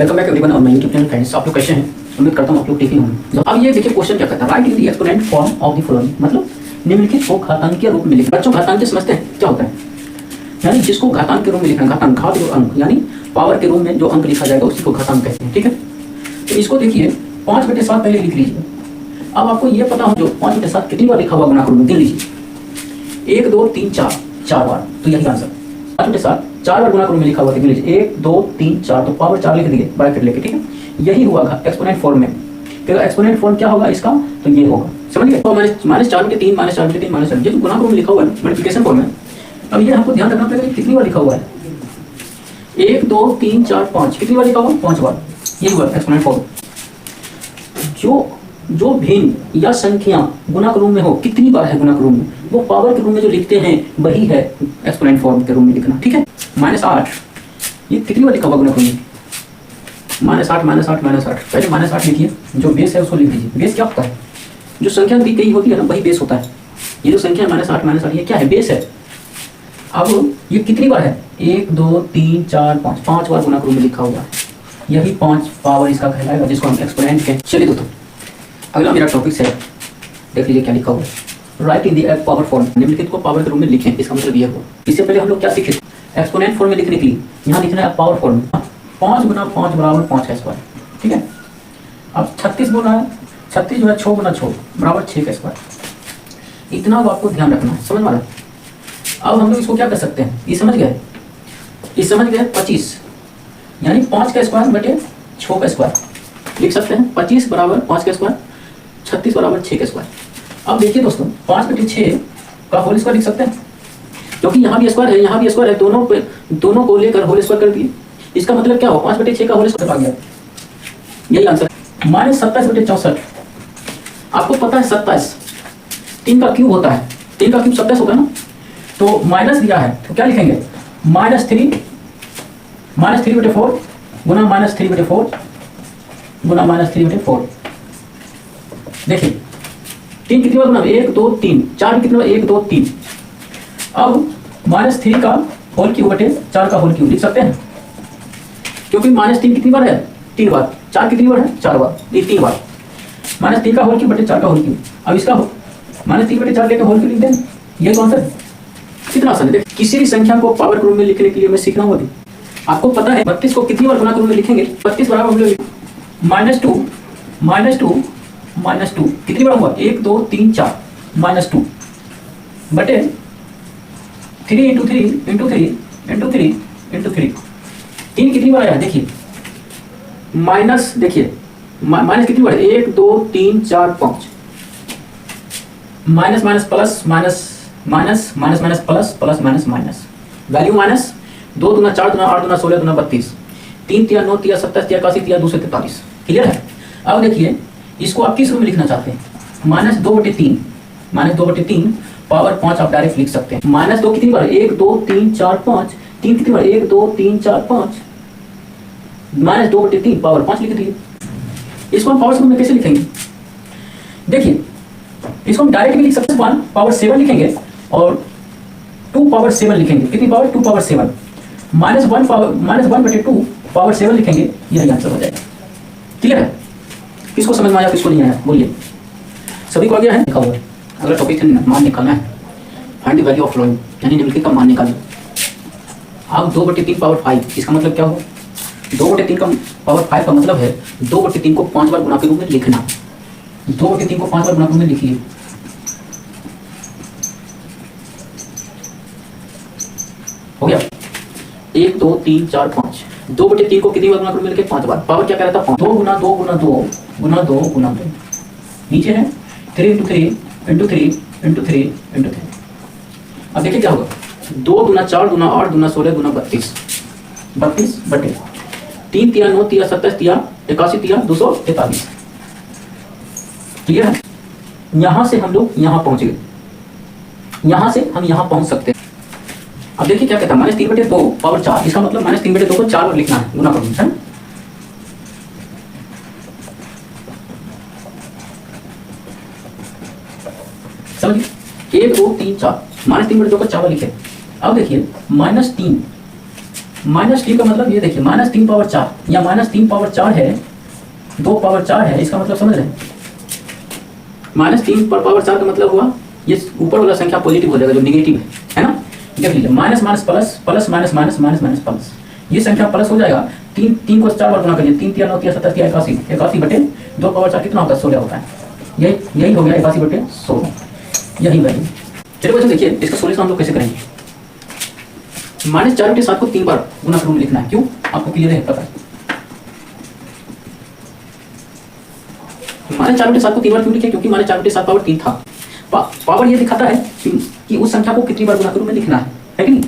Welcome back everyone on my YouTube channel friends. आप लोग कैसे हैं? उम्मीद करता हूँ आप लोग ठीक ही होंगे। तो अब ये देखिए क्वेश्चन क्या कहता है, right in the exponent form of the following, मतलब निम्नलिखित को घातांकीय रूप में लिखें। बच्चों घातांकीय समझते हैं क्या होता है? यानी जिसको घातांक के रूप में लिखना, घातांक घात और अंक, यानी पावर के रूप में जो अंक लिखा जाएगा उसी को घातांक कहते हैं। ठीक है, तो इसको देखिए 5/7 पहले लिख लीजिए। अब आपको ये पता हो जो 5/7 कितनी बार लिखा हुआ गुणा करूँ, गिन लीजिए 1 2 3 4 4 बार, तो यही आंसर 5/7 4 बार गुणा करूँ में लिखा हुआ, गिन लीजिए 1 2 3 4, तो पावर 4 लिख दिए ब्रैकेट लेके। ठीक है, यही हुआ एक्सपोनेंट फॉर्म में। एक्सपोनेंट फॉर्म क्या होगा इसका, तो ये होगा, समझ गए? तो -4/3 -4/3 -4, ये गुणा करूँ में लिखा हुआ है मल्टीप्लिकेशन फॉर्म में। अब ये हमको ध्यान रखना पड़ेगा कि कितनी बार लिखा हुआ है, 1 2 3 4 5, कितनी बार लिखा हुआ, 5 बार। यही हुआ एक्सपोनेंट फॉर्म। जो भिन्न या संख्या गुणा के रूप में हो, कितनी बार है गुणा के रूप में, वो पावर के रूप में जो लिखते हैं वही है एक्सपोनेंट फॉर्म के रूप में लिखना। ठीक है, -8 ये कितनी बार लिखा हुआ गुणा के रूप में, -8 -8 -8, पहले -8 लिखिए, जो बेस है उसको लिख दीजिए। बेस क्या होता है, जो संख्या दी गई होती है ना वही बेस होता है। ये जो संख्या -8 -8 ये क्या है, बेस है। अब ये कितनी बार है, 1 2 3 4 5, 5 बार गुणा के रूप में लिखा हुआ है, यही 5 पावर इसका कहलाएगा, जिसको हम एक्सपोनेंट कहते हैं। चलिए दोस्तों अगला मेरा टॉपिक है, देख लीजिए क्या लिखा हुआ है, right in the power form, निम्नलिखित को पावर के रूप में लिखें। इसका मतलब ये हो, इससे पहले हम लोग क्या सीखे, एक्सपोनेंट फॉर्म में लिखने के लिए यहाँ लिखना है पावर फॉर्म, 5 × 5 = 5 का स्क्वायर। ठीक है, अब 36 बोला है, 36 जो है 6 × 6 = 6 का स्क्वायर। इतना आपको ध्यान रखना है, समझ वाला। अब हम लोग इसको क्या कर सकते हैं, ये समझ गए, 25 यानी 5 का स्क्वायर बटे 6 का स्क्वायर लिख सकते हैं। 25 = 5 का स्क्वायर, 36 = 6 का स्क्वायर। अब देखिए दोस्तों 5/6 का होल स्क्वायर लिख सकते हैं, क्योंकि यहाँ भी स्क्वायर है यहाँ भी स्क्वायर है, दोनों को लेकर होल स्क्वायर कर दिए। इसका मतलब क्या हो, 5/6 का होल स्क्वायर आ गया, यही आंसर। -27/64, आपको पता है 27 3 का क्यूब होता है, 3 का क्यूब 27 होगा ना, तो माइनस दिया है तो क्या लिखेंगे, -3/4 गुना -3/4 गुना -3/4। देखिए 3 कितनी बार गुना, 1 2 3, 4 कितनी बार, 1 2 3। अब -3 का होल क्यूब बटे 4 का होल क्यूब लिख सकते हैं, क्योंकि -3 कितनी बार है, 3 बार, 4 कितनी बार है, 4 बार, ये 3 बार। -3 का होल क्यूब बटे 4 का होल क्यूब। अब इसका -3/4 लेकर होल क्यूब लिख दें, ये तो आंसर है। कितना आसान है। देखिए किसी भी संख्या को पावर के रूप में लिखने के लिए मैं सीख रहा हूँ अभी। आपको पता है 32 को कितनी बार गुणा के रूप में लिखेंगे, 32 बराबर हम लोग -2 कितनी बार हुआ, 1 2 3 4 -2 बटे 3 × 3 × 3 × 3 × 3। 3 कितनी बार आया, देखिए माइनस, देखिए माइनस कितनी बार, 1 2 3 4 5, minus minus plus minus minus minus minus plus plus minus minus, value minus, 2 दूना 4 दूना 8 दूना 16 दूना 32, 3 × 9 = 27 × 81 = 243। क्लियर है। अब देखिए इसको आप किस रूप में लिखना चाहते हैं, -2/3 पावर 5 आप डायरेक्ट लिख सकते हैं। -2 कितनी बार, 1 2 3 4 5, 3 कितनी बार, 1 2 3 4 5, -2/3 पावर 5 लिख दिए। इसको हम पावर रूप में कैसे लिखेंगे, देखिए इसको हम डायरेक्ट भी लिख सकते हैं, 1 पावर 7 लिखेंगे और 2 पावर 7 लिखेंगे। कितनी पावर, 2 पावर 7, -1/2 पावर 7 लिखेंगे, यही आंसर हो जाएगा। क्लियर है। किसको समझ में आया, किसको नहीं आया, बोलिए। सभी को आ गया है, लिखा हुआ है। अगला टॉपिक है मान निकालना है, find the value of following, यानी निम्नलिखित का मान निकालिए। अब 2/3 पावर 5, इसका मतलब क्या हो, 2/3 का पावर 5 का मतलब है 2/3 को 5 बार गुणा के रूप में लिखना। 2/3 को 5 बार गुणा के रूप में लिखिए, हो गया 1 2 3 4 5। 2/3 को कितनी बार गुणा के रूप में लिखे, 5 बार। पावर क्या कह रहा था, 5, 2 × 2 × 2 × 2 × 2, नीचे है 3 × 3 × 3 × 3 × 3। अब देखिए क्या होगा, 2 दूना 4 दूना 8 दूना 16 दूना 32 बटे 3 × 9 = 27 × 81 = 243। क्लियर है। यहां से हम लोग यहां पहुंच गए, यहां से हम यहां पहुंच सकते हैं। अब देखिए क्या कहता है, -3/2 पावर 4, इसका मतलब -3/2 को 4 बार लिखना है गुणा करना है। समझिए 1 2 3 4, -3/2 को 4 बार लिखे। अब देखिए -3 -3 का मतलब ये देखिए -3 पावर 4 या -3 पावर 4 है, 2 पावर 4 है, इसका मतलब समझ रहे हैं? -3 पर पावर 4 का मतलब हुआ ये ऊपर वाला संख्या पॉजिटिव हो जाएगा जो नेगेटिव है ना। देख लीजिए minus minus plus, plus minus minus, minus minus plus, ये संख्या प्लस हो जाएगा। 3 को 4 बार गुना करिए, 3 3 9 3 17 81, 81 बटे 2 पावर 4 कितना होता है? 16 होता है। यही हो गया 81 बटे 16, यही वैल्यू। चलिए बच्चों देखिए इसका सोल्यूशन हम लोग कैसे करेंगे। -4 बटे 7 को 3 बार गुना के रूप में लिखना है। क्यों? आपको क्लियर है पता है? -4 बटे 7 को 3 बार क्यों लिखे? क्योंकि -4 बटे 7 पावर 3 था। पावर ये दिखाता है कि उस संख्या को कितनी बार गुना के रूप में लिखना है कि नहीं।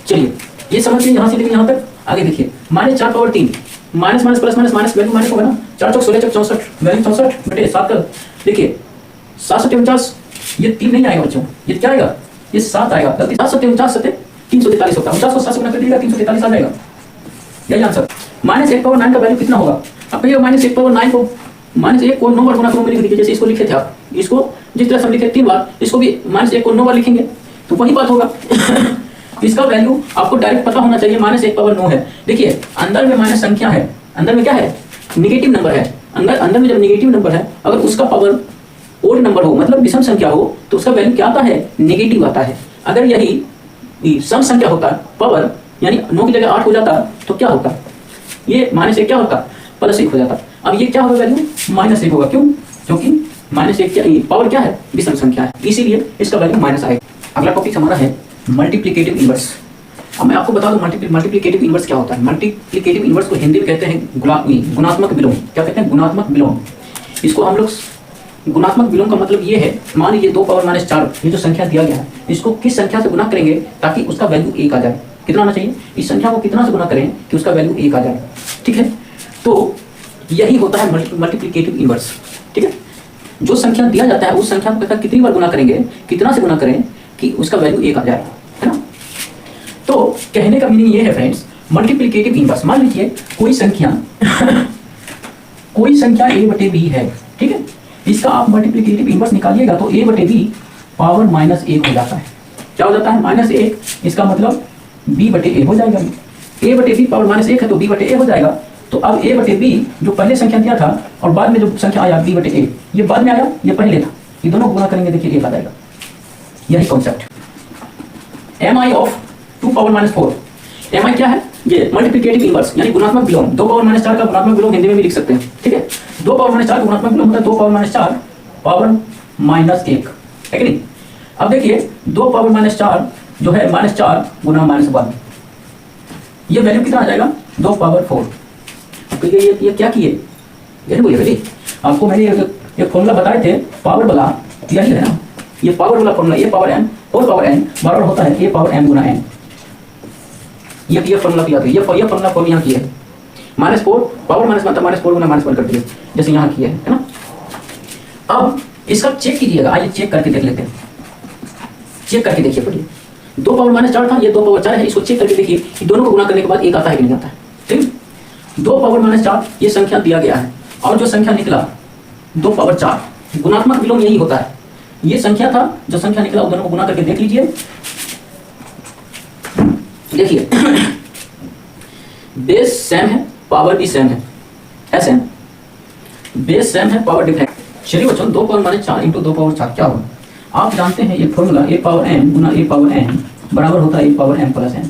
चलिए ये समझ लीजिए यहाँ से लेकर यहाँ तक। आगे देखिए -4 power 3, minus minus plus minus minus value minus होगा ना। 4 चौक 16 चौक 64, वैल्यू 64 बटे 7 का देखिए 749, ये 3 नहीं आएगा बच्चों, ये क्या आएगा? ये 7 आएगा। गलती 749 सत्य 343 होता है। 49 को 7 से गुना कर दीजिएगा 343 आ जाएगा। यही आंसर। -1 पावर 9 का वैल्यू कितना होगा? आप कहिएगा -1 पावर 9 को -1 को 9 बार गुना करो, लिख दीजिए। जैसे इसको लिखे थे आप, इसको जिस तरह से हम लिखे 3 बार, इसको भी -1 को 9 बार लिखेंगे तो वही बात होगा। इसका वैल्यू आपको डायरेक्ट पता होना चाहिए। -1 पावर 9 है। देखिए अंदर में माइनस संख्या है, अंदर में क्या है? नेगेटिव नंबर है। अंदर में जब नेगेटिव नंबर है, अगर उसका पावर ओड नंबर हो, मतलब विषम संख्या हो, तो उसका वैल्यू क्या आता है? नेगेटिव आता है। अगर यही सम संख्या होता, पावर यानी 9 की जगह 8 हो जाता तो क्या होता? ये -1 क्या होता? +1 हो जाता। अब ये क्या होगा? वैल्यू -1 होगा। क्यों? क्योंकि -1 क्या, पावर क्या है? विषम संख्या है, इसीलिए इसका वैल्यू माइनस आएगा। अगला टॉपिक हमारा है मल्टीप्लिकेटिव इनवर्स। अब मैं आपको बता दूं मल्टीप्लिकेटिव इनवर्स क्या होता है। मल्टीप्लिकेटिव इनवर्स को हिंदी में कहते हैं गुणात्मक विलोम। क्या कहते हैं? गुणात्मक विलोम। इसको हम लोग गुणात्मक विलोम का मतलब ये है, मान लीजिए 2 पावर -4 ये जो संख्या दिया गया है, इसको किस संख्या से गुना करेंगे ताकि उसका वैल्यू 1 आ जाए? कितना आना चाहिए? इस संख्या को कितना से गुना करें कि उसका वैल्यू 1 आ जाए। ठीक है, तो यही होता है मल्टीप्लिकेटिव इनवर्स। ठीक है, जो संख्या दिया जाता है उस संख्या को कितनी बार गुना करेंगे, कितना से गुना करें कि उसका वैल्यू 1 आ जाए, है ना। तो कहने का मीनिंग ये है फ्रेंड्स, मल्टीप्लिकेटिव इनवर्स। मान लीजिए कोई संख्या a/b है। ठीक है, इसका आप मल्टीप्लिकेटिव इनवर्स निकालिएगा तो a/b पावर -1 हो जाता है। क्या हो जाता है? -1। इसका मतलब b/a हो जाएगा। a/b पावर -1 है तो b/a हो जाएगा। तो अब a/b जो पहले संख्या दिया था और बाद में जो संख्या आया b/a, ये बाद में आया, ये पहले था, ये दोनों गुना करेंगे देखिए 1 आ जाएगा। यही concept. mi of 2 power -4, mi क्या है? ये मल्टीप्लिकेटिव इनवर्स यानी गुणात्मक विलोम। 2 पावर -4 का गुणात्मक विलोम हिंदी में भी लिख सकते हैं। ठीक है, 2 पावर -4 का गुणात्मक विलोम होता है 2 पावर -4 पावर -1, है कि नहीं। अब देखिए 2 पावर -4 जो है -4 गुना -1, ये वैल्यू कितना आ जाएगा? 2 पावर 4। तो ये क्या किए? यही बोलिए बेटी, आपको मैंने ये फॉर्मूला बताए थे पावर वाला, यही है ना, ये पावर वाला फॉर्मूला। a पावर m और पावर n बराबर होता है a पावर m गुना n। ये फॉर्मूला किया था, ये फॉर्मूला फॉर्म यहाँ की है। -4 पावर -1 था, -4 गुना -1 कर दिए, जैसे यहाँ किया है ना। अब इसका चेक कीजिएगा, आइए चेक करके देख लेते हैं। चेक करके देखिए पढ़िए, 2 पावर -4 था, ये 2 पावर 4 है। इसको चेक करके देखिए कि दोनों को गुना करने के बाद 1 आता है कि नहीं आता है। ठीक, 2 पावर -4 ये संख्या दिया गया है और जो संख्या निकला 2 पावर 4, गुणात्मक विलोम यही होता है। ये संख्या था, जो संख्या निकला वो दोनों को गुना करके देख लीजिए। देखिए बेस सेम है, पावर भी सेम है, ऐसे बेस सेम है, पावर डिफरेंट। चलिए बच्चों 2 पावर -4 इंटू 2 पावर 4 क्या होगा? आप जानते हैं ये formula a power m Guna a power n बराबर होता है a power m plus n।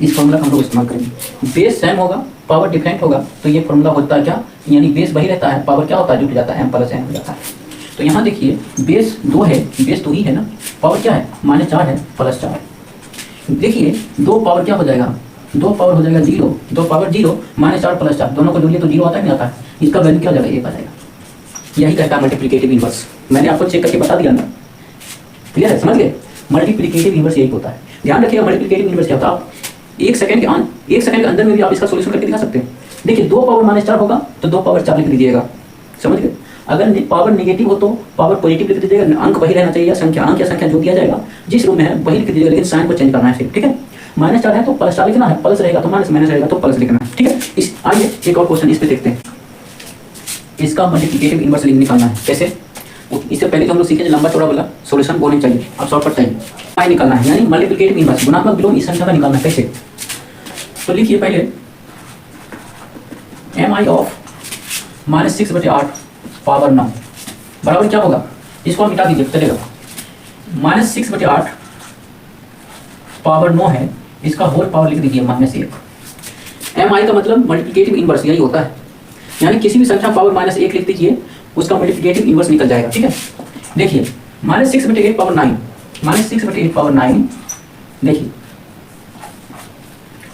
इस फॉर्मूला का हम लोग इस्तेमाल करेंगे। बेस सेम होगा, पावर डिफरेंट होगा, तो ये फॉर्मूला होता है क्या? यानी बेस वही रहता है, पावर क्या होता है? जुट जाता है, m प्लस n हो जाता है। तो यहाँ देखिए बेस 2 है, बेस 2 ही है ना, पावर क्या है? -4 है प्लस 4। देखिए 2 पावर क्या हो जाएगा? 2 पावर हो जाएगा 0, 2 पावर 0 -4 प्लस 4 दोनों को जोड़िए तो 0 आता है नहीं आता है? इसका वैल्यू क्या हो जाएगा? 1 आ जाएगा। यही कहता है मल्टीप्लिकेटिव इनवर्स। मैंने आपको चेक करके बता दिया ना, क्लियर है? समझ गए? मल्टीप्लिकेटिव इनवर्स यही होता है। ध्यान रखिएगा मल्टीप्लिकेटिव इनवर्स क्या होता है। आप 1 सेकंड के अंदर में भी आप इसका सोल्यूशन करके दिखा सकते हैं। देखिए 2 पावर -4 होगा तो 2 पावर 4 लिख दीजिएगा, समझ गए? अगर पावर नेगेटिव हो तो पावर पॉजिटिव लिख दीजिएगा, अंक वही रहना चाहिए, संख्या अंक या संख्या जो दिया जाएगा जिस रूप में है वही लिख दीजिएगा, लेकिन साइन को चेंज करना है सिर्फ। ठीक है, -4 है तो +4 लिखना है, प्लस रहेगा तो माइनस, माइनस रहेगा तो प्लस लिखना है। ठीक है, इस आइए एक और क्वेश्चन इस पे देखते हैं। इसका मल्टीप्लिकेटिव इनवर्स निकालना है कैसे? इससे पहले तो हम लोग सीखे लंबा चौड़ा वाला सॉल्यूशन वो नहीं चाहिए, अब शॉर्टकट चाहिए। पाई निकालना है यानी मल्टीप्लिकेटिव इनवर्स गुणात्मक विलोम इस संख्या का निकालना है। कैसे? तो लिखिए पहले mi ऑफ -6/8 पावर 9 बराबर क्या होगा, इसको हम मिटा दीजिए चलेगा। -6/8 पावर 9 है, इसका होल पावर लिख दीजिए -1। mi का मतलब मल्टीप्लिकेटिव इनवर्स यही होता है, यानी किसी भी संख्या पावर -1 लिख दीजिए, उसका मल्टीप्लिकेटिव इनवर्स निकल जाएगा। ठीक है, देखिए -6/8 पावर 9, -6/8 पावर 9, देखिए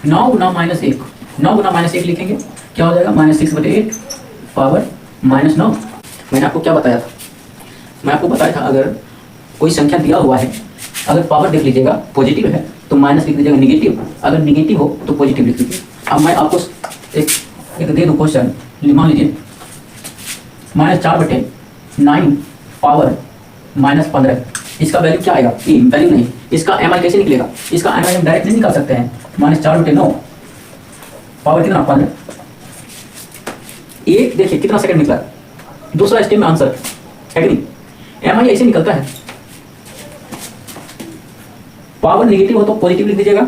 9 गुना -1, 9 गुना -1 लिखेंगे क्या हो जाएगा, -6/8 पावर -9। मैंने आपको क्या बताया था, मैं आपको बताया था अगर कोई संख्या दिया हुआ है, अगर पावर देख लीजिएगा पॉजिटिव है तो माइनस लिख दीजिएगा नेगेटिव, अगर नेगेटिव हो तो पॉजिटिव लिख दीजिए। अब मैं आपको एक दे दूँ क्वेश्चन, मान लीजिए -4/9 पावर -15, इसका वैल्यू क्या आएगा, वैल्यू नहीं, इसका एम आई कैसे निकलेगा, इसका एम आई हम डायरेक्ट नहीं निकाल सकते हैं। -4/9 पावर कितना 15, एक देखिए कितना सेकंड निकला, दूसरा स्टेप में आंसर है कि नहीं। एम आई ऐसे निकलता है, पावर नेगेटिव हो तो पॉजिटिव लिख दीजिएगा,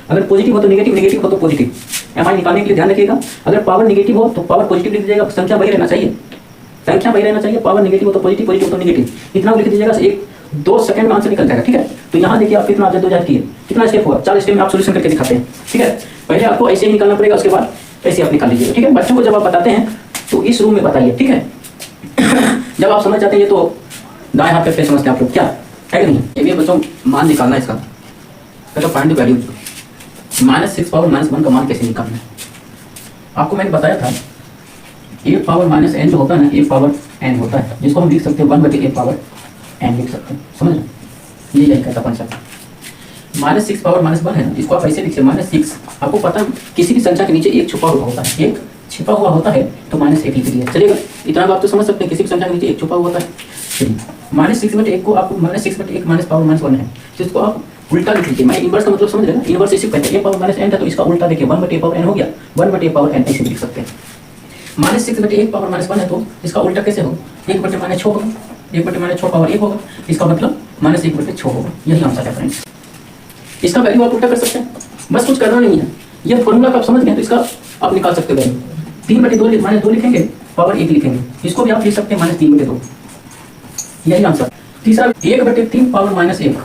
अगर पॉजिटिव हो तो नेगेटिव, नेगेटिव हो तो पॉजिटिव। एम आई निकालने के लिए ध्यान रखिएगा, अगर पावर नेगेटिव हो तो पावर पॉजिटिव लिख दीजिएगा, संख्या वही रहना चाहिए, संख्या वही रहना चाहिए, पावर नेगेटिव हो तो पॉजिटिव, पॉजिटिव हो तो नेगेटिव, इतना लिख दीजिएगा, 1-2 सेकंड में आंसर निकल जाएगा। ठीक है, तो यहाँ देखिए आप कितना जद्दोजहद किए, कितना स्टेप हुआ, 4 स्टेप में आप सोल्यूशन करके दिखाते हैं। ठीक है, पहले आपको ऐसे ही निकालना पड़ेगा, उसके बाद ऐसे आप निकाल लीजिएगा। ठीक है, बच्चों को जब आप बताते हैं तो इस रूम में बताइए। ठीक है, जब आप समझ जाते हैं तो दाएं हाथ पे समझते हैं आप लोग, क्या है कि नहीं। ये भी बच्चों मान निकालना है इसका, तो फाइंड द वैल्यू, -6 पावर -1 का मान कैसे निकालना है। आपको मैंने बताया था a पावर -n जो होता है ना, a पावर n होता है, जिसको हम लिख सकते हैं 1/a पावर n लिख सकते हैं, समझ लो, ये यही कहता कॉन्सेप्ट। -6 पावर -1 है, इसको आप ऐसे लिखिए -6। आपको पता है किसी भी संख्या के नीचे एक छुपा हुआ होता है, एक छिपा हुआ होता है तो -1 लिख दिया चलेगा, इतना आप तो समझ सकते हैं, किसी भी संख्या के नीचे एक छुपा हुआ होता है। -6/1 को आपको -6/1 पावर -1 है, जिसको आप उल्टा लिख लीजिए। मैं इनवर्स का मतलब समझ रहे ना, इनवर्स इसी कहते हैं, a पावर -n था तो इसका उल्टा देखिए 1/a पावर n हो गया, 1/a पावर n ऐसे भी लिख सकते हैं। -6/1 पावर -1 है तो इसका उल्टा कैसे होगा, 1/-6 होगा, 1/-6 पावर 1 होगा, इसका मतलब -1/6 होगा, यही आंसर है फ्रेंड्स। इसका वैल्यू आप उल्टा कर सकते हैं, बस कुछ करना नहीं है, यह फॉर्मूला का आप समझ गए तो इसका आप निकाल सकते हो वैल्यू। 3/2 -2 लिखेंगे, पावर 1 लिखेंगे, इसको भी आप लिख सकते हैं -3/2, यही आंसर। तीसरा 1/3 पावर -1,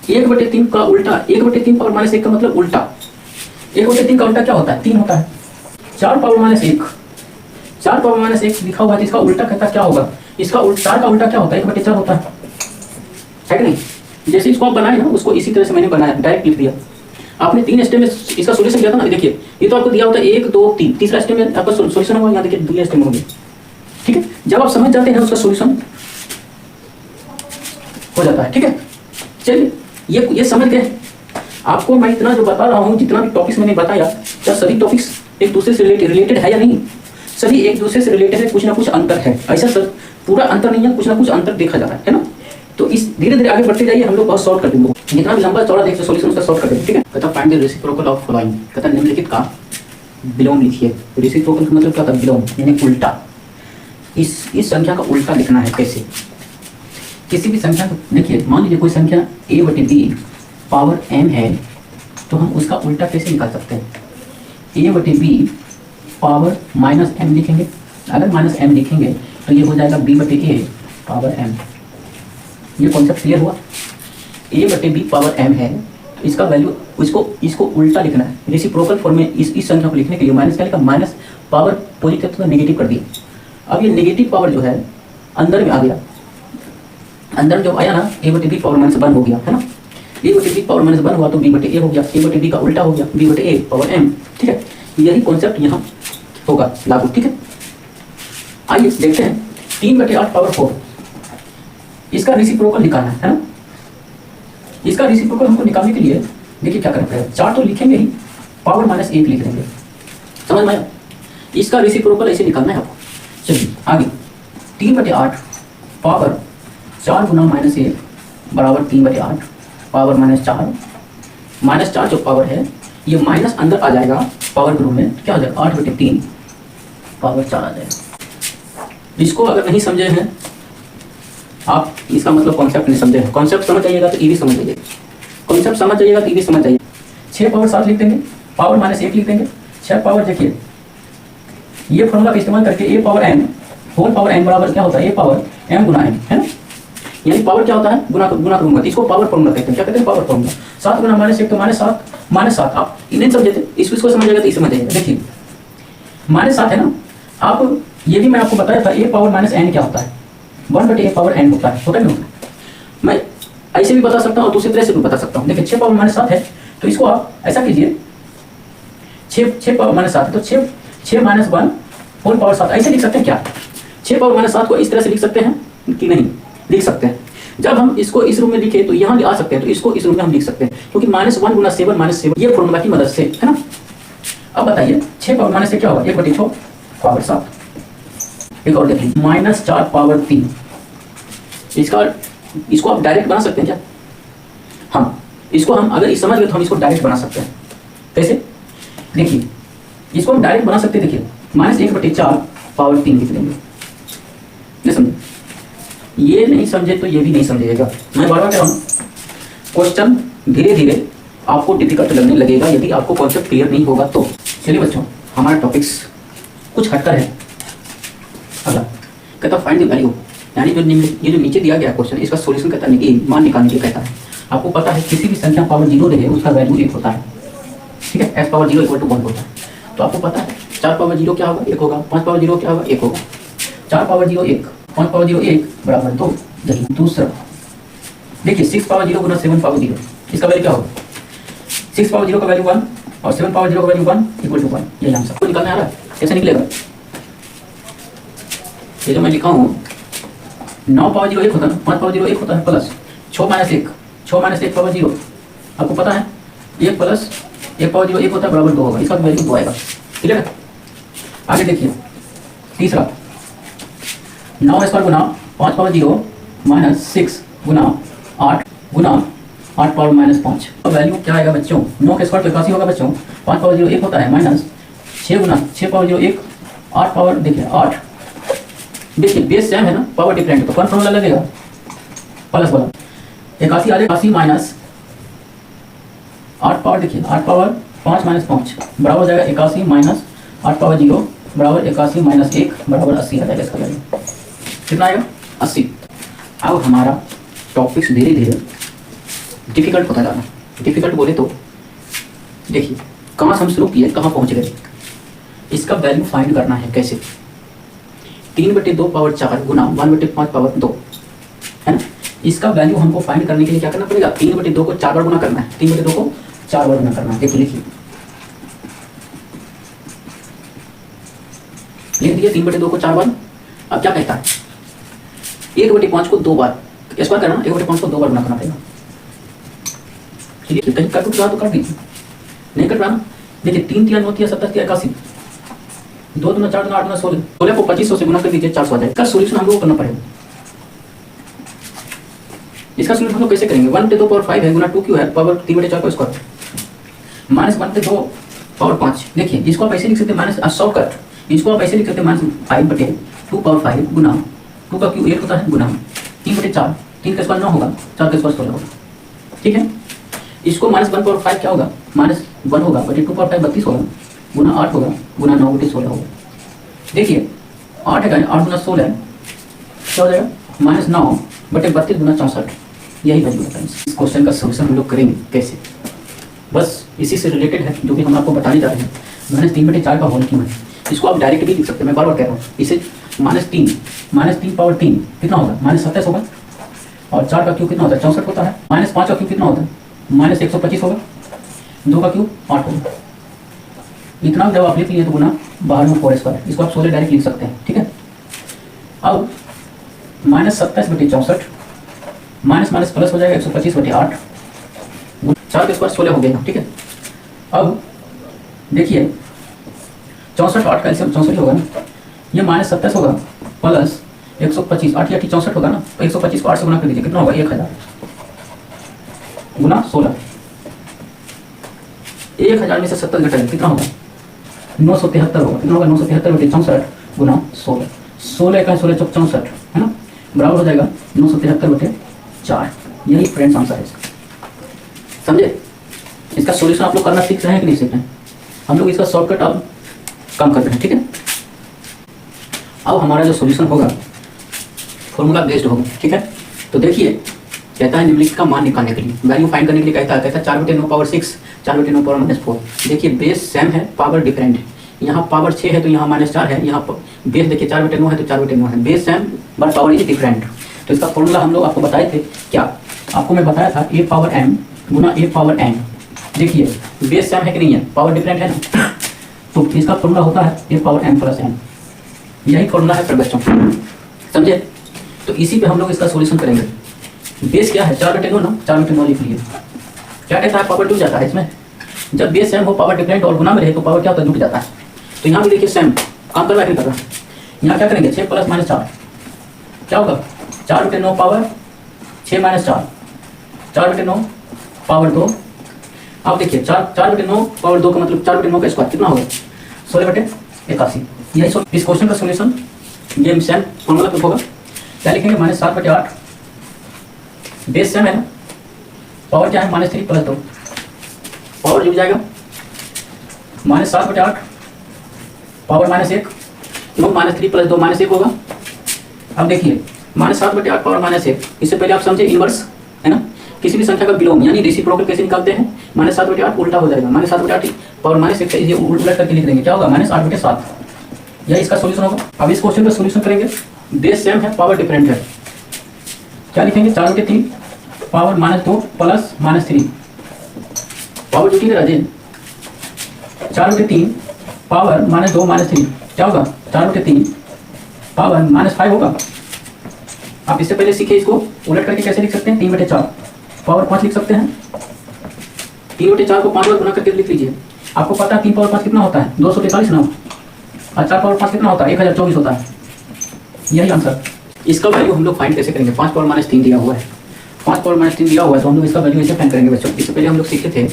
1/3 का उल्टा, 1/3 पावर -1 का मतलब उल्टा, 1/3 का उल्टा क्या होता है, 3 होता है। 4 पावर -1, 4 पावर -1 लिखा हुआ है, इसका उल्टा कहता क्या होगा, इसका 4 का उल्टा क्या होता है, 1/4 होता है कि नहीं। जैसे इसको आप बनाए ना, उसको इसी तरह से मैंने बनाया, डायरेक्ट लिख दिया। आपने 3 स्टेप में इसका सोल्यूशन किया था ना, देखिए ये तो आपको दिया होता है 1 2 3, तीसरा स्टेप में आपका सोल्यूशन होगा, यहाँ देखिए 2 स्टेप होंगे। ठीक है, जब आप समझ जाते हैं उसका सोल्यूशन हो जाता है। ठीक है, चलिए ये समझ गए। आपको मैं इतना जो बता रहा हूँ, जितना भी टॉपिक्स मैंने बताया, क्या सभी टॉपिक्स एक दूसरे से रिलेटेड है या नहीं, सभी एक दूसरे से रिलेटेड है, कुछ ना कुछ अंतर है, ऐसा सर पूरा अंतर नहीं है, कुछ ना कुछ अंतर देखा जा रहा है ना। तो इस धीरे धीरे आगे बढ़ते जाइए, हम लोग बहुत सॉल्व कर देंगे, जितना भी लंबा चौड़ा देखिए सोल्यूशन उसका सॉल्व कर देंगे। ठीक है, कहता find the reciprocal of following, कहता निम्नलिखित का विलोम लिखिए। रेसिप्रोकल का मतलब क्या था, विलोम यानी उल्टा। इस संख्या का उल्टा लिखना है कैसे, किसी भी संख्या को देखिए, मान लीजिए कोई संख्या a/b पावर m है, तो हम उसका उल्टा कैसे निकाल सकते हैं, a/b पावर -m लिखेंगे, अगर -m लिखेंगे तो ये हो जाएगा b/a पावर m। ये कॉन्सेप्ट क्लियर हुआ, a/b पावर m है तो इसका वैल्यू, इसको उल्टा लिखना है रेसिप्रोकल फॉर्म में। इस संख्या को लिखने के लिए माइनस क्या लिखा, माइनस पावर पॉजिटिव तो नेगेटिव कर दिया। अब ये नेगेटिव पावर जो है अंदर में आ गया, अंदर जो आया ना a/b पावर -1 हो गया है ना, a/b पावर -1 हुआ तो b/a हो गया, a/b का उल्टा हो गया b/a पावर m। ठीक है, यही कॉन्सेप्ट यहाँ होगा लागू। ठीक है, आइए देखते हैं 3/8 पावर 4, इसका रेसिप्रोकल निकालना है ना। इसका रेसिप्रोकल हमको निकालने के लिए देखिए क्या करना पड़ेगा, 4 तो लिखेंगे ही, पावर -1 लिख देंगे, समझ में आया। इसका रेसिप्रोकल ऐसे निकालना है आपको। चलिए आगे, 3/8 पावर 4 गुना -1 बराबर 3/8 पावर -4, -4 जो पावर है ये माइनस अंदर आ जाएगा पावर के रूप में, क्या हो जाएगा 8/3 पावर 4 आ जाएगा। इसको अगर नहीं समझे हैं आप, इसका मतलब कॉन्सेप्ट नहीं समझे हैं। कॉन्सेप्ट समझ जाइएगा तो ये भी समझ जाइएगा, कॉन्सेप्ट समझ जाइएगा तो ये भी समझ जाइए। 6 पावर 7 लिख देंगे, पावर माइनस 1 लिख देंगे। 6 पावर देखिए ये फॉर्मूला का इस्तेमाल करके a power n whole power n बराबर क्या होता है, a पावर m गुना n, है ना। यानी पावर क्या होता है, गुना करूंगा, इसको पावर फॉर्मूला कहते हैं। क्या कहते हैं, पावर फॉर्मूला। 7 गुना -1 तो -7 आप इन्हें समझे थे, इसको समझिएगा तो इसे समझिएगा। देखिए -7 है ना, आप ये भी मैं आपको बताया था a पावर -n क्या होता है, 1/a पावर n होता है नहीं होता है। मैं ऐसे भी बता सकता हूँ और दूसरी तरह से भी बता सकता हूँ। देखिए 6 पावर -7 है तो इसको आप ऐसा कीजिए, 6 पावर -7 है तो 6 -1 होल पावर 7 ऐसे लिख सकते हैं क्या। 6 पावर -7 को इस तरह से लिख सकते हैं कि नहीं, लिख सकते हैं। जब हम इसको इस रूप में लिखे तो यहाँ आ सकते हैं, तो इसको इस रूप में हम लिख सकते हैं क्योंकि -1 गुना 7 -7 ये फॉर्मूला की मदद से, है ना। अब बताइए 6 पावर -6 क्या होगा, 1/6 पावर 7। एक और देखिए -4 पावर 3, इसको आप डायरेक्ट बना सकते हैं क्या। हम इसको हम अगर समझ गए तो हम इसको डायरेक्ट बना सकते हैं। कैसे, देखिए इसको हम डायरेक्ट बना सकते हैं। देखिए -1/4 पावर 3 लिख देंगे। ये समझे, ये नहीं समझे तो ये भी नहीं समझिएगा। मैं बार बार कह रहा हूँ, क्वेश्चन धीरे धीरे आपको डिफिकल्ट लगने लगेगा यदि आपको कॉन्सेप्ट क्लियर नहीं होगा तो। चलिए बच्चों, हमारा टॉपिक्स कुछ हटकर है। अगला कहता फाइंड द वैल्यू, यानी ये जो नीचे दिया गया क्वेश्चन इसका सॉल्यूशन कहता है, मान निकालने के लिए कहता है। आपको पता है किसी भी संख्या पावर 0 रहे उसका वैल्यू 1 होता है, ठीक है। s पावर 0 = 1 होता है। तो आपको पता है 4 पावर 0 क्या होगा, 1 होगा। 5 पावर 0 क्या होगा, 1 होगा। 4 पावर 0 1, 5 पावर 0 1 बराबर 2। दूसरा देखिए 6 पावर 0 गुना 7 पावर 0, इसका वैल्यू क्या होगा। 6 पावर 0 का वैल्यू 1 और 7 पावर 0 का वैल्यू 1 = 1। ये आंसर को निकालने आ रहा है, कैसे निकलेगा। ये जो मैं लिखा हूँ 9 पावर 0 1 होता है, 5 पावर 0 1 होता है, प्लस 6 - 1 पावर 0। आपको पता है 1 प्लस 1 पावर 0 1 होता है बराबर 2 होगा, इसका वैल्यू 2 आएगा, ठीक है। आगे देखिए तीसरा 9² गुना 5 पावर 0 -6 गुना 8 गुना 8 पावर -5। तो वैल्यू क्या आएगा बच्चों, 9 के स्क्वायर तो 81 होगा बच्चों। 5 पावर 0 1 होता है, माइनस 6 गुना 6 पावर 0 1 8 पावर देखिए 8। देखिए बेस सेम है ना, पावर डिफरेंट, तो कौन फॉर्मूला लगेगा, प्लस वाला। 81 आ जाएगा, 80 माइनस 8 पावर, देखिए 8 पावर 5 -5 बराबर हो जाएगा 81 माइनस 8 पावर 0 बराबर 81 माइनस 1 बराबर 80 आ जाएगा। इसका वैल्यू कितना आएगा, 80। अब हमारा टॉपिक्स धीरे धीरे डिफिकल्ट होता जा रहा है। डिफिकल्ट बोले तो देखिए कहाँ से हम शुरू किए, कहाँ पहुँच गए। इसका वैल्यू फाइंड करना है कैसे, 3/2 पावर 4 गुना 1/5 पावर 2, है ना। इसका वैल्यू हमको फाइंड करने के लिए क्या करना पड़ेगा, 3/2 को 4 बार गुना करना है। 3/2 को 4 बार गुना करना है। देखिए लिख दिए 3/2 को 4 बार। अब क्या कहता है, 1/5 को 2 बार स्क्वायर करना, 1/5 को 2 बार गुना करना पड़ेगा। चलिए कहीं कट रहा तो कर दीजिए, नहीं कट रहा ना। देखिए 3 3 9 17 81, 2 दूना 4 दूना 8 दूना 16, 16 को 2500 से गुना कर दीजिए, 400 आ जाएगा। इसका सोल्यूशन हम लोग को करना पड़ेगा। इसका सोल्यूशन हम लोग कैसे करेंगे, 1/2 पावर 5 है गुना 2 क्यों है पावर 3/4 का स्क्वायर माइनस 1/2 पावर 5। देखिए इसको आप ऐसे लिख सकते हैं माइनस शॉर्टकट, इसको आप ऐसे लिख सकते हैं माइनस 5/2 पावर 5 गुना 2 का क्यू 8 होता है गुना 3/4, 3 का स्क्वायर 9 होगा, 4 का स्क्वायर 16 होगा, ठीक है। इसको -1 पावर 5 क्या होगा, -1 होगा, 2 पावर 5 32 होगा, गुना 8 होगा, गुना 9/16 होगा। देखिए 8 है, 8 गुना 16 क्या हो जाएगा, -9/32 गुना 64। यही वैल्यू है। इस क्वेश्चन का सोल्यूशन हम लोग करेंगे कैसे, बस इसी से रिलेटेड है जो कि हम आपको बताने जा रहे हैं। -3/4 का होल क्यों है, इसको आप डायरेक्ट भी लिख सकते हैं। मैं बार बार कह रहा हूँ, इसे -3 पावर 3 कितना होगा, -27 होगा, और 4 का क्यू कितना होता है, 64 होता है। -5 का क्यू कितना होता है, -125 होगा, 2 का क्यू 8 होगा। इतना जब आप लिख लिए तो गुना बाहर में 4 स्क्वायर, इसको आप 16 डायरेक्ट लिख सकते हैं, ठीक है। अब -27/64 माइनस प्लस हो जाएगा 125/8, 4 के स्क्वायर 16 हो गया, ठीक है। अब देखिए 64 8 का एलसीएम 64 होगा ना, ये -27 होगा प्लस 125, 8 या 64 होगा ना, तो 125 को 8 से गुना कर दीजिए, कितना होगा 1000 गुना 16। 1000 में से 70 घटाएंगे कितना होगा, 973 होगा, कितना होगा 973/64 गुना 16, 16 का 16 चौक 64 है ना, बराबर हो जाएगा 973/4। यही फ्रेंड्स आंसर है इसका, समझे। इसका सॉल्यूशन आप लोग करना सीख रहे हैं कि नहीं सीख रहे हैं, हम लोग इसका शॉर्टकट अब कम करते हैं, ठीक है। अब हमारा जो सॉल्यूशन होगा फॉर्मूला बेस्ड होगा, ठीक है। तो देखिए कहता है निम्नलिखित का मान निकालने के लिए, वैल्यू फाइंड करने के लिए कहता है 4/9 4/9 -4। देखिए बेस सेम है, पावर डिफरेंट है। यहाँ पावर 6 है तो यहाँ -4 है, यहाँ बेस देखिए 4/9 है तो 4/9 है। Base same but power is different. तो इसका फॉर्मूला हम लोग आपको बताए थे, क्या आपको मैं बताया था a power m Guna a power n। देखिए बेस सेम है कि नहीं है, पावर डिफरेंट है ना, तो इसका फॉर्मूला होता है a power m plus n। यही फॉर्मूला है फिर बच्चों, समझे। तो इसी पे हम लोग इसका सॉल्यूशन करेंगे। बेस क्या है 4/9 ना, 4/9 लिख लिए। क्या कहता है पावर जुड़ जाता है इसमें, जब बेस सेम हो पावर डिफरेंट और गुना में रहे तो पावर क्या होता है, जुड़ जाता है। तो यहाँ भी देखिए सेम काम कर रहा है, नहीं कर रहा। यहाँ क्या करेंगे 6 + -4 क्या होगा 4/9 पावर 6 - 4, 4/9 पावर 2। अब देखिए 4/9 पावर 2 का मतलब 4/9 का स्क्वायर कितना होगा 16/81। यही इस क्वेश्चन का सॉल्यूशन ये सेम फॉर्मूला पे होगा। क्या लिखेंगे -7/8, बेस सेम है ना, पावर क्या है -3 + 2, पावर जुड़ जाएगा -7/8 पावर -1 क्यों -3 + 2 -1 होगा। अब देखिए -7/8 पावर -1, इससे पहले आप समझे इनवर्स है ना, किसी भी संख्या का विलोम यानी रेसिप्रोकल कैसे निकालते हैं। -7/8 उल्टा हो जाएगा, -7/8 पावर -1 इसे उलट करके लिख देंगे, क्या होगा -8/7। यही इसका सॉल्यूशन होगा। अब इस क्वेश्चन का सॉल्यूशन करेंगे, बेस सेम है पावर डिफरेंट है। क्या लिखेंगे 4/3 पावर -2 प्लस -3, पावर जुटी है राजेश, 4/3 पावर -2 -3 क्या होगा 4/3 पावर -5 होगा। आप इससे पहले सीखे इसको उलट करके कैसे लिख सकते हैं, 3/4 पावर 5 लिख सकते हैं। 3/4 को 5 बार गुना करके लिख लीजिए। आपको पता है 3 पावर 5 कितना होता है 243 ना, और 4 पावर 5 कितना होता है 1024 होता है। यही आंसर। इसका वैल्यू हम लोग फाइंड कैसे करेंगे, 5 पावर -3 दिया हुआ है, 5 पावर -3 दिया हुआ है तो हम लोग इसका वैल्यू ऐसे फाइंड करेंगे बच्चों। इससे पहले हम लोग सीखे थे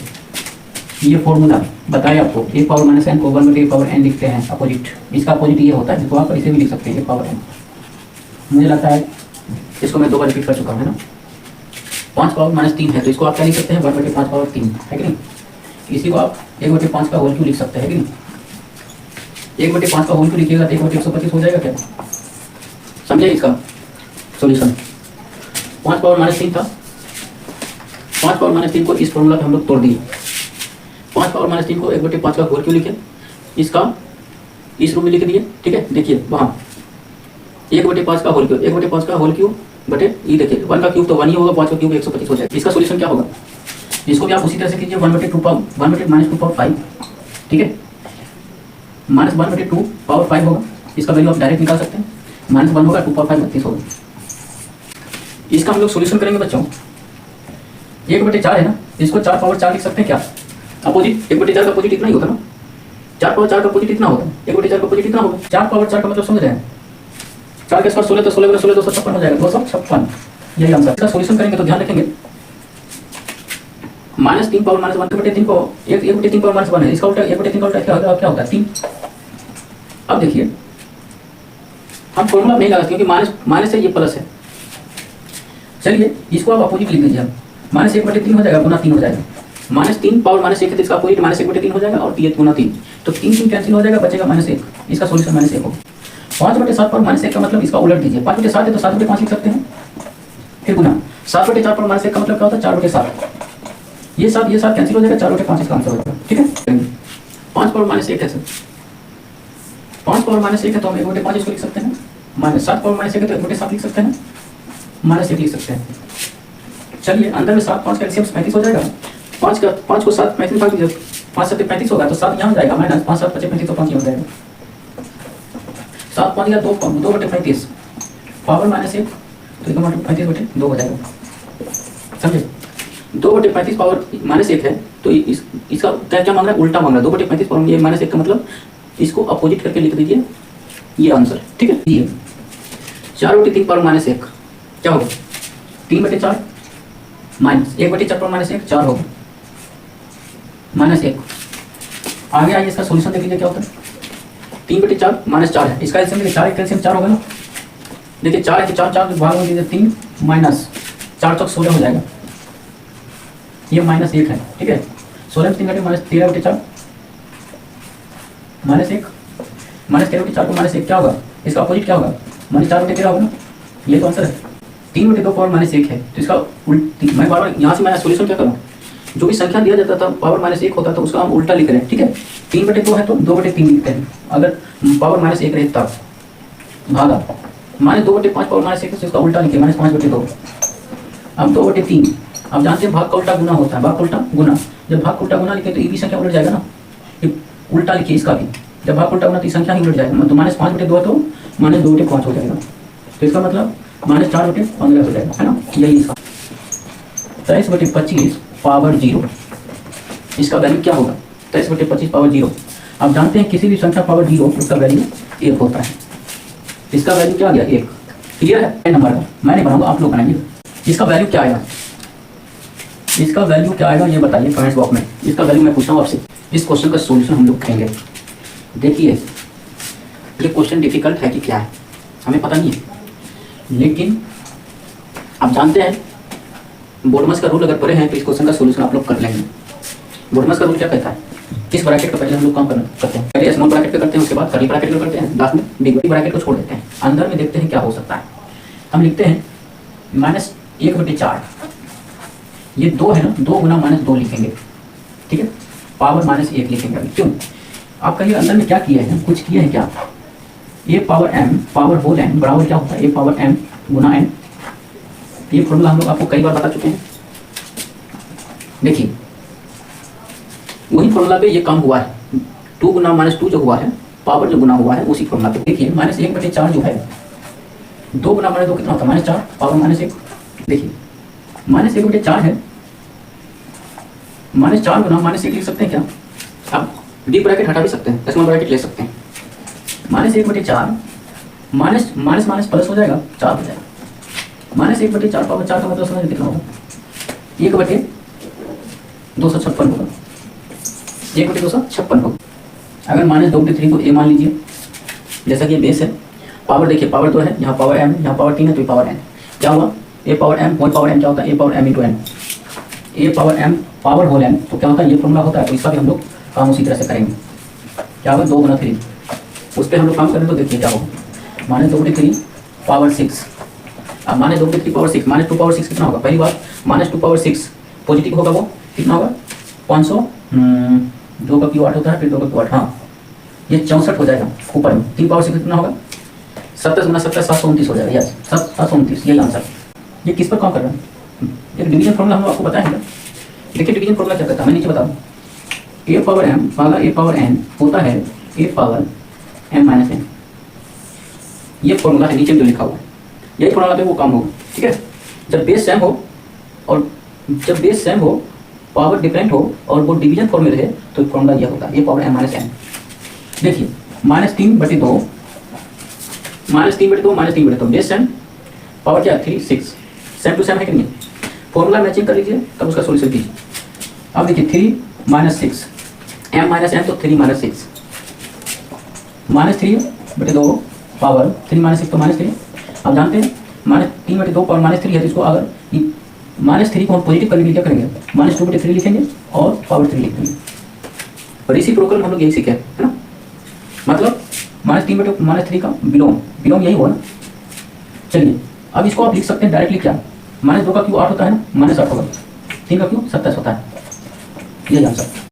ये फॉर्मूला बताया आपको, a पावर -n को 1/a पावर n लिखते हैं अपोजिट। इसका अपोजिट ये होता है जिसको आप इसे भी लिख सकते हैं a पावर n। मुझे लगता है इसको मैं 2 बार रिपीट कर चुका हूँ है ना। 5 पावर -3 है तो इसको आप क्या लिख सकते हैं 1/5 पावर 3 है कि नहीं। इसी को आप 1/5 का होल क्यों लिख सकते हैं कि नहीं। 1/5 का होल क्यों लिखिएगा तो 1/125 हो जाएगा क्या, समझे इसका सॉल्यूशन। 5 पावर -3 था, 5 पावर -3 को इस फॉर्मूला पे हम लोग तोड़ दिए। 5 पावर -3 को 1/5 का होल क्यों लिखे, इसका इस रूप में लिख दिए, ठीक है। देखिए वहाँ 1/5 का होल क्यूब, 1/5 का होल क्यूब बटे ये देखिए 1 का क्यूब तो 1 ही होगा, 5 का क्यूब 125 हो जाएगा। इसका सॉल्यूशन क्या होगा, इसको भी आप उसी तरह से कीजिए 1/2 पावर 1/-2 पावर 5, ठीक है। -1/2 पावर 5 होगा, इसका वैल्यू आप डायरेक्ट निकाल सकते हैं। -1 होगा 2 पावर 5 32 होगा। इसका हम लोग सॉल्यूशन करेंगे बच्चों। 1/4 है ना, इसको 4 पावर 4 लिख सकते हैं क्या, अपोजिट। 1/4 का अपोजिट इतना ही होता ना, 4 पावर 4 का अपोजिट इतना होता है, 1/4 का अपोजिट इतना होगा। 4 पावर 4 का मतलब समझ रहे हैं, 4 के स्क्वायर 16 तो 16 16 256 हो जाएगा, 256। यही आंसर। इसका सॉल्यूशन करेंगे तो ध्यान रखेंगे -3 पावर -1 1/3 को 1/3 पावर -1 है, इसका उल्टा 1/3 का उल्टा क्या होता है 3। अब देखिए हम फॉर्मूला नहीं लगा क्योंकि माइनस से ये प्लस है। चलिए इसको आप अपोजिट लिख दीजिए, -1/3 हो जाएगा गुना 3 हो जाएगा। -3 पावर -1 है तो इसका अपोजिट -1/3 हो जाएगा और 3 गुना 3 तो 3 कैंसिल हो जाएगा, बचेगा -1। इसका सॉल्यूशन -1 होगा। 5/7 पर -1 का मतलब इसका उलट दीजिए, 5/7 है तो 7/5 लिख सकते हैं, फिर गुना 7/4 पर -1 का मतलब क्या होता है 4/7। ये 7 कैंसिल हो जाएगा, 4/5 इसका आंसर होगा, ठीक है। 5 पावर -1 है सर, 5 पावर -1 है तो हम 1/5 इसको लिख सकते हैं, -7 पावर -1 है तो 1/7 लिख सकते हैं, -1 लिख सकते हैं। चलिए अंदर में 7 5 का एलसीएम 35 हो जाएगा। 5 को 7 35 भाग दीजिए, 5 7 35 होगा तो 7 यहाँ हो जाएगा, -5 7 25 35 तो 5 हो जाएगा। 7 5 या 2/35 पावर -1 तो इसका मतलब 35/2 हो जाएगा, समझे। 2/35 पावर -1 है तो इसका क्या मांग रहा है, उल्टा मांग रहा है। 2/35 पावर ये -1 का मतलब इसको अपोजिट करके लिख दीजिए, ये आंसर, ठीक है। ये 4/3 पावर -1 क्या होगा 3/4 -1/4 पावर -1 4 होगा -1। आगे आइए इसका सॉल्यूशन देख लीजिए क्या होता है। 3/4 -4 है, इसका एलसीएम देखिए 4 एक एलसीएम 4 होगा ना। देखिए 4 है 4 भाग में दीजिए 3 -4 चौक 16 हो जाएगा, ये -1 है, ठीक है। 16 में 3 घटे -13/4 -1 -13/4 को -1 क्या होगा, इसका अपोजिट क्या होगा, -4/13 होगा ना, ये तो आंसर है। 3/2 पावर -1 है तो इसका उल्टी, मैं बार बार यहाँ से मैं सोल्यूशन क्या करूँ, जो भी संख्या दिया जाता था पावर -1 होता था उसका हम उल्टा लिख रहे हैं, ठीक है। 3/2 है तो 2/3 लिखते हैं, अगर पावर -1 रहे तब भागा -2/5 पावर -1 है तो इसका उल्टा लिखे -5/2। अब 2/3, अब जानते हैं भाग का उल्टा गुना होता है, भाग का उल्टा गुना, जब भाग का उल्टा गुना लिखे तो ये भी संख्या उलट जाएगा ना, उल्टा लिखिए इसका भी, जब भाग का उल्टा गुना तो संख्या ही उलट जाएगा, तो -5/2 तो -2/5 हो जाएगा, तो इसका मतलब -4/15 हो जाएगा, है ना, यही इसका 23/25 पावर 0, इसका वैल्यू क्या होगा, 23/25 पावर 0। आप जानते हैं किसी भी संख्या पावर 0 उसका वैल्यू 1 होता है, इसका वैल्यू क्या आ गया 1, क्लियर है नंबर का, मैं नहीं बनाऊंगा आप लोग बनाएंगे। इसका वैल्यू क्या आएगा, इसका वैल्यू क्या आएगा ये बताइए कमेंट्स बॉक्स में, इसका वैल्यू मैं पूछता हूँ आपसे, इस क्वेश्चन का सोल्यूशन हम लोग करेंगे। देखिए ये क्वेश्चन डिफिकल्ट है कि क्या है हमें पता नहीं है, लेकिन आप जानते हैं बोर्डमस का रूल अगर पढ़े हैं तो इस क्वेश्चन का सोल्यूशन आप लोग कर लेंगे। बोर्डमस का रूल क्या कहता है, किस ब्रैकेट का पहले हम लोग काम करते हैं, पहले स्मॉल ब्रैकेट पे करते हैं, उसके बाद कर्ली ब्रैकेट पे करते हैं, लास्ट में बिग ब्रैकेट को छोड़ देते हैं, अंदर में देखते हैं क्या हो सकता है। हम लिखते हैं -1/4, ये 2 है ना, 2 गुना -2 लिखेंगे, ठीक है, पावर -1 लिखेंगे। अभी क्यों, आप कहिए अंदर में क्या किया है, कुछ किए हैं क्या, a power m power whole n बराबर क्या होता है, a पावर m गुना n, ये फॉर्मूला हम लोग आपको कई बार बता चुके हैं। देखिए वही फॉर्मूला पे ये काम हुआ है, 2 गुना -2 जो हुआ है, पावर जो गुना हुआ है उसी फॉर्मूला पे। देखिए -1/4 जो है, 2 गुना -2 कितना होता है, -4 पावर -1। देखिए -1/4 है, -4 गुना -1 लिख सकते हैं क्या, अब बिग ब्रैकेट हटा भी सकते हैं, स्मॉल ब्रैकेट ले सकते हैं। -1/4 माइनस प्लस हो जाएगा, 4 हो जाएगा, -1/4 पावर 4 का मतलब समझ कितना होगा, 1/256 होगा, 1/256 होगा। अगर -2/3 को a मान लीजिए, जैसा कि ये बेस है, पावर देखिए पावर 2 है, यहाँ पावर m, यहाँ पावर 3 है तो ये पावर n, क्या हुआ a power m whole power n क्या होता है, a power m into n, a power m power whole n, तो क्या होता है ये फॉर्मूला होता है, तो इसका भी हम लोग काम उसी तरह से करेंगे। क्या होगा 2 गुना 3, उस पर हम लोग काम करें तो देखिए क्या होगा, -2/3 पावर 6, अब -2/3 पावर 6, -2 पावर 6 कितना होगा, पहली बार -2 पावर 6 पॉजिटिव होगा, वो कितना होगा 500, 2 का क्यू 8 होता है, फिर 2 का क्यू 8, हाँ ये 64 हो जाएगा ऊपर में, 3 पावर 6 कितना होगा 27 गुना 7 729 हो जाएगा, यस 729, यही आंसर। ये किस पर काम कर रहा है, एक डिवीजन फॉर्मूला हम आपको बताया है। देखिए डिवीजन फॉर्मूला क्या कहता है, मैं नीचे बताऊँ, a पावर m भागा a पावर n होता है a पावर m - n, ये फॉर्मूला है नीचे जो लिखा हुआ है, यही फॉर्मूला पे वो काम होगा, ठीक है। जब बेस सेम हो और जब बेस सेम हो, पावर डिफरेंट हो और वो डिवीजन फॉर्म में रहे तो फॉर्मूला यह होता है a पावर m - n। देखिए -3/2 -3/2 बेस सेम, पावर क्या 3 6, सेम टू सेम है कि नहीं, फॉर्मूला मैचिंग कर लीजिए तब उसका सोल्यूशन कीजिए। अब देखिए 3 - 6 m - n तो 3 - 6, -3/2 पावर 3 - 6 तो -3। आप जानते हैं -3/2 पावर -3 है, तो इसको अगर -3 को हम पॉजिटिव करने के लिए क्या करेंगे, -2/3 लिखेंगे और पावर 3 लिख देंगे, और इसी प्रोग्राम हम लोग यही सीखे है ना, मतलब -3/3 का बिलोंग यही हुआ ना। चलिए अब इसको आप लिख सकते हैं डायरेक्टली क्या, -2 का क्यू 8 होता है ना, -8 होगा, 3 का क्यू 27 होता है, यही आंसर।